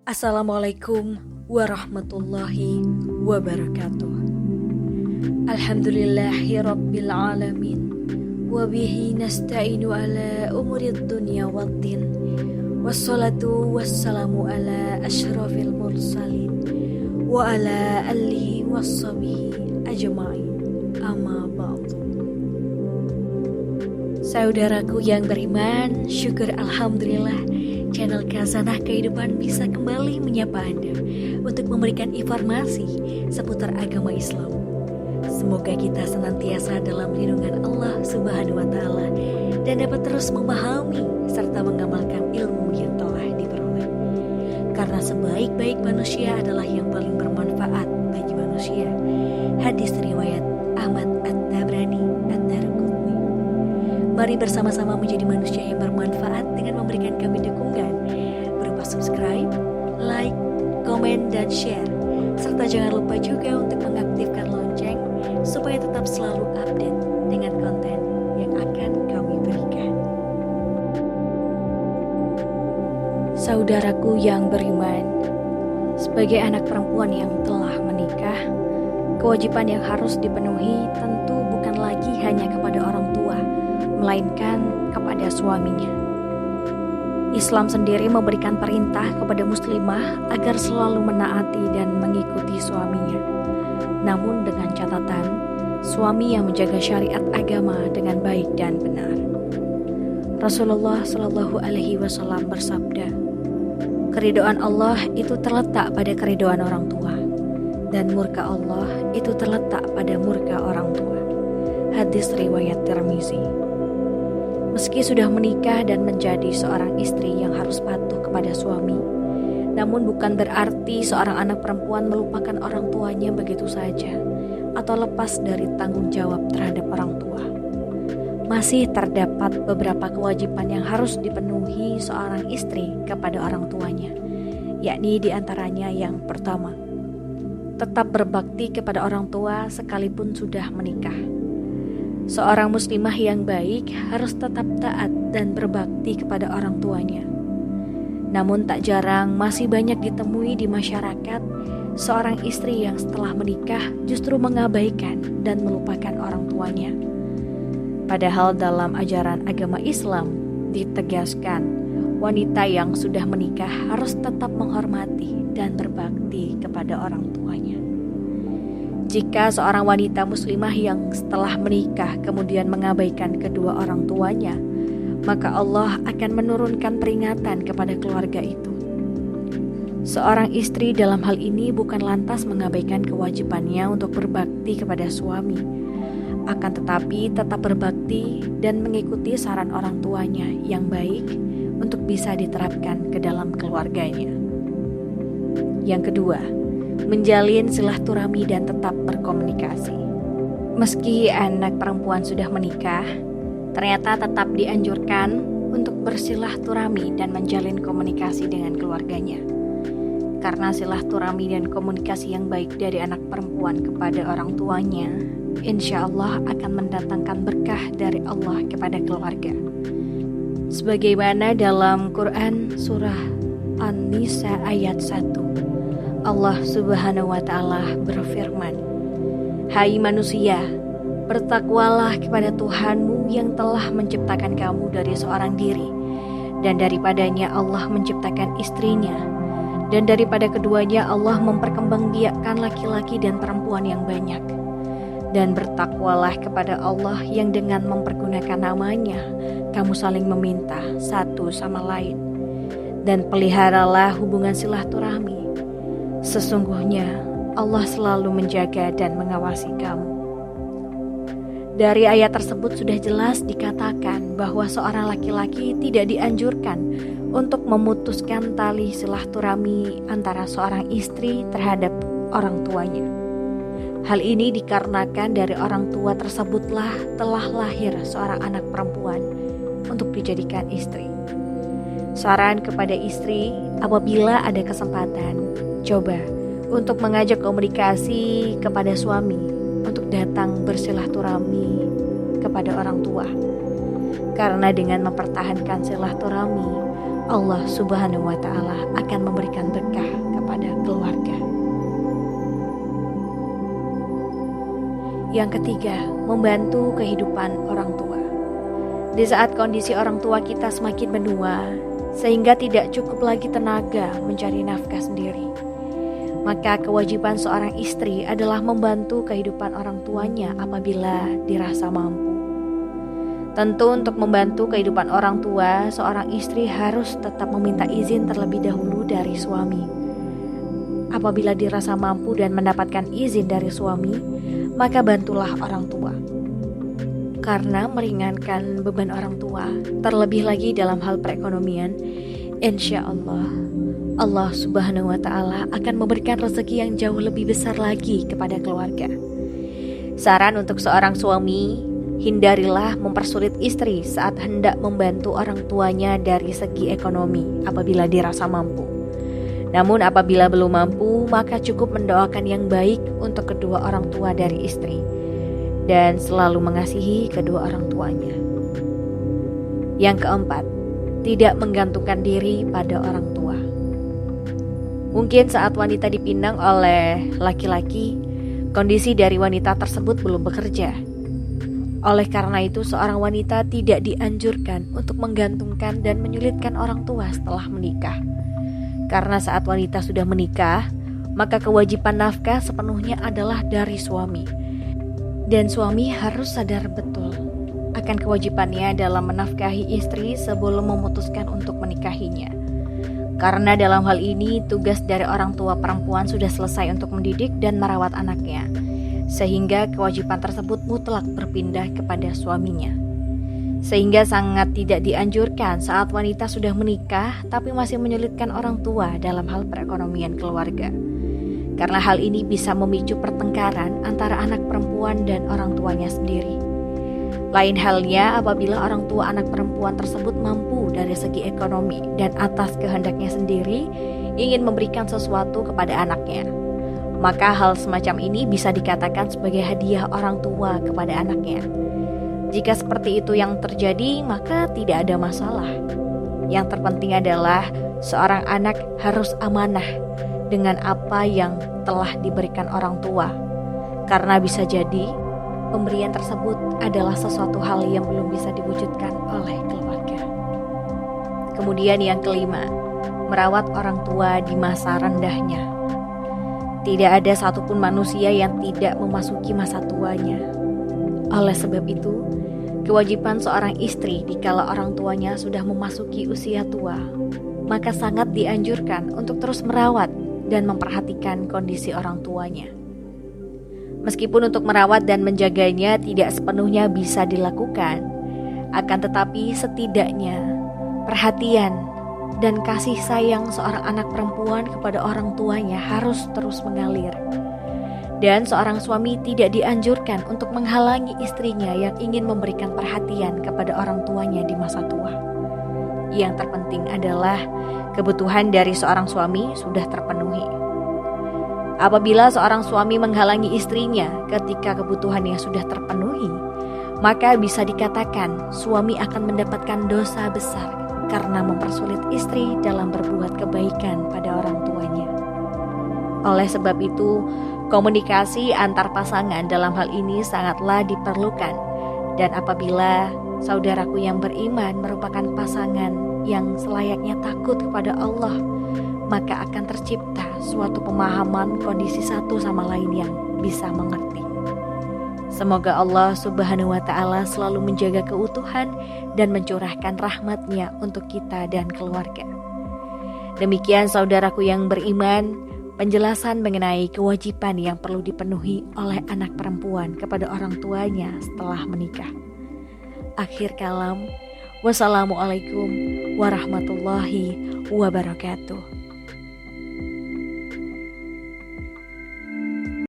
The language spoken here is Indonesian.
Assalamualaikum warahmatullahi wabarakatuh. Alhamdulillahi rabbil alamin. Wabihi nasta'inu ala umurid dunya waddin. Wassalatu wassalamu ala ashrafil mursalin wa ala alihi wassabihi ajma'in. Amma ba'du. Saudaraku yang beriman, syukur alhamdulillah channel Khazanah Kehidupan bisa kembali menyapa Anda untuk memberikan informasi seputar agama Islam. Semoga kita senantiasa dalam lindungan Allah Subhanahu wa Ta'ala dan dapat terus memahami serta mengamalkan ilmu yang telah diperoleh. Karena sebaik-baik manusia adalah yang paling bermanfaat bagi manusia. Hadis riwayat Ahmad At-Tabrani Ad-Darqutni. Mari bersama-sama menjadi manusia yang bermanfaat dengan memberikan kami dukungan berupa subscribe, like, komen, dan share. Serta jangan lupa juga untuk mengaktifkan lonceng supaya tetap selalu update dengan konten yang akan kami berikan. Saudaraku yang beriman, sebagai anak perempuan yang telah menikah, kewajiban yang harus dipenuhi tentu bukan lagi hanya kepada orang tua, melainkan kepada suaminya. Islam sendiri memberikan perintah kepada muslimah agar selalu menaati dan mengikuti suaminya. Namun dengan catatan, suami yang menjaga syariat agama dengan baik dan benar. Rasulullah Shallallahu Alaihi Wasallam bersabda, keridhaan Allah itu terletak pada keridhaan orang tua, dan murka Allah itu terletak pada murka orang tua. Hadis riwayat Tirmizi. Meski sudah menikah dan menjadi seorang istri yang harus patuh kepada suami, namun bukan berarti seorang anak perempuan melupakan orang tuanya begitu saja atau lepas dari tanggung jawab terhadap orang tua. Masih terdapat beberapa kewajiban yang harus dipenuhi seorang istri kepada orang tuanya, yakni diantaranya yang pertama, tetap berbakti kepada orang tua sekalipun sudah menikah. Seorang muslimah yang baik harus tetap taat dan berbakti kepada orang tuanya. Namun tak jarang masih banyak ditemui di masyarakat seorang istri yang setelah menikah justru mengabaikan dan melupakan orang tuanya. Padahal dalam ajaran agama Islam ditegaskan wanita yang sudah menikah harus tetap menghormati dan berbakti kepada orang tuanya. Jika seorang wanita muslimah yang setelah menikah kemudian mengabaikan kedua orang tuanya, maka Allah akan menurunkan peringatan kepada keluarga itu. Seorang istri dalam hal ini bukan lantas mengabaikan kewajibannya untuk berbakti kepada suami, akan tetapi tetap berbakti dan mengikuti saran orang tuanya yang baik untuk bisa diterapkan ke dalam keluarganya. Yang kedua, menjalin silaturahmi dan tetap berkomunikasi. Meski anak perempuan sudah menikah, ternyata tetap dianjurkan untuk bersilaturahmi dan menjalin komunikasi dengan keluarganya. Karena silaturahmi dan komunikasi yang baik dari anak perempuan kepada orang tuanya, insya Allah akan mendatangkan berkah dari Allah kepada keluarga. Sebagaimana dalam Quran surah An-Nisa ayat 1, Allah Subhanahu wa Ta'ala berfirman, hai manusia, bertakwalah kepada Tuhanmu yang telah menciptakan kamu dari seorang diri, dan daripadanya Allah menciptakan istrinya, dan daripada keduanya Allah memperkembangbiakkan laki-laki dan perempuan yang banyak. Dan bertakwalah kepada Allah yang dengan mempergunakan namanya kamu saling meminta satu sama lain, dan peliharalah hubungan silaturahmi. Sesungguhnya Allah selalu menjaga dan mengawasi kamu. Dari ayat tersebut sudah jelas dikatakan bahwa seorang laki-laki tidak dianjurkan untuk memutuskan tali silaturahmi antara seorang istri terhadap orang tuanya. Hal ini dikarenakan dari orang tua tersebutlah telah lahir seorang anak perempuan untuk dijadikan istri. Saran kepada istri, apabila ada kesempatan, coba untuk mengajak komunikasi kepada suami untuk datang bersilaturahmi kepada orang tua. Karena dengan mempertahankan silaturahmi, Allah Subhanahu wa Ta'ala akan memberikan berkah kepada keluarga. Yang ketiga, membantu kehidupan orang tua. Di saat kondisi orang tua kita semakin menua, sehingga tidak cukup lagi tenaga mencari nafkah sendiri, maka kewajiban seorang istri adalah membantu kehidupan orang tuanya apabila dirasa mampu. Tentu untuk membantu kehidupan orang tua, seorang istri harus tetap meminta izin terlebih dahulu dari suami. Apabila dirasa mampu dan mendapatkan izin dari suami, maka bantulah orang tua. Karena meringankan beban orang tua, terlebih lagi dalam hal perekonomian, insya Allah Subhanahu wa Ta'ala akan memberikan rezeki yang jauh lebih besar lagi kepada keluarga. Saran untuk seorang suami, hindarilah mempersulit istri saat hendak membantu orang tuanya dari segi ekonomi apabila dirasa mampu. Namun apabila belum mampu, maka cukup mendoakan yang baik untuk kedua orang tua dari istri dan selalu mengasihi kedua orang tuanya. Yang keempat, tidak menggantungkan diri pada orang tua. Mungkin saat wanita dipinang oleh laki-laki, kondisi dari wanita tersebut belum bekerja. Oleh karena itu, seorang wanita tidak dianjurkan untuk menggantungkan dan menyulitkan orang tua setelah menikah. Karena saat wanita sudah menikah, maka kewajiban nafkah sepenuhnya adalah dari suami. Dan suami harus sadar betul akan kewajibannya dalam menafkahi istri sebelum memutuskan untuk menikahinya. Karena dalam hal ini tugas dari orang tua perempuan sudah selesai untuk mendidik dan merawat anaknya, sehingga kewajiban tersebut mutlak berpindah kepada suaminya. Sehingga sangat tidak dianjurkan saat wanita sudah menikah tapi masih menyulitkan orang tua dalam hal perekonomian keluarga. Karena hal ini bisa memicu pertengkaran antara anak perempuan dan orang tuanya sendiri. Lain halnya apabila orang tua anak perempuan tersebut mampu dari segi ekonomi dan atas kehendaknya sendiri ingin memberikan sesuatu kepada anaknya. Maka hal semacam ini bisa dikatakan sebagai hadiah orang tua kepada anaknya. Jika seperti itu yang terjadi, maka tidak ada masalah. Yang terpenting adalah seorang anak harus amanah dengan apa yang telah diberikan orang tua. Karena bisa jadi pemberian tersebut adalah sesuatu hal yang belum bisa diwujudkan oleh keluarga. Kemudian yang kelima, merawat orang tua di masa rendahnya. Tidak ada satupun manusia yang tidak memasuki masa tuanya. Oleh sebab itu, kewajiban seorang istri dikala orang tuanya sudah memasuki usia tua, maka sangat dianjurkan untuk terus merawat dan memperhatikan kondisi orang tuanya. Meskipun untuk merawat dan menjaganya tidak sepenuhnya bisa dilakukan, akan tetapi setidaknya perhatian dan kasih sayang seorang anak perempuan kepada orang tuanya harus terus mengalir. Dan seorang suami tidak dianjurkan untuk menghalangi istrinya yang ingin memberikan perhatian kepada orang tuanya di masa tua. Yang terpenting adalah kebutuhan dari seorang suami sudah terpenuhi. Apabila seorang suami menghalangi istrinya ketika kebutuhannya sudah terpenuhi, maka bisa dikatakan suami akan mendapatkan dosa besar karena mempersulit istri dalam berbuat kebaikan pada orang tuanya. Oleh sebab itu, komunikasi antar pasangan dalam hal ini sangatlah diperlukan. Dan apabila saudaraku yang beriman merupakan pasangan yang selayaknya takut kepada Allah, maka akan tercipta suatu pemahaman kondisi satu sama lain yang bisa mengerti. Semoga Allah Subhanahu wa Ta'ala selalu menjaga keutuhan dan mencurahkan rahmat-Nya untuk kita dan keluarga. Demikian saudaraku yang beriman, penjelasan mengenai kewajiban yang perlu dipenuhi oleh anak perempuan kepada orang tuanya setelah menikah. Akhir kalam, wassalamualaikum warahmatullahi wabarakatuh.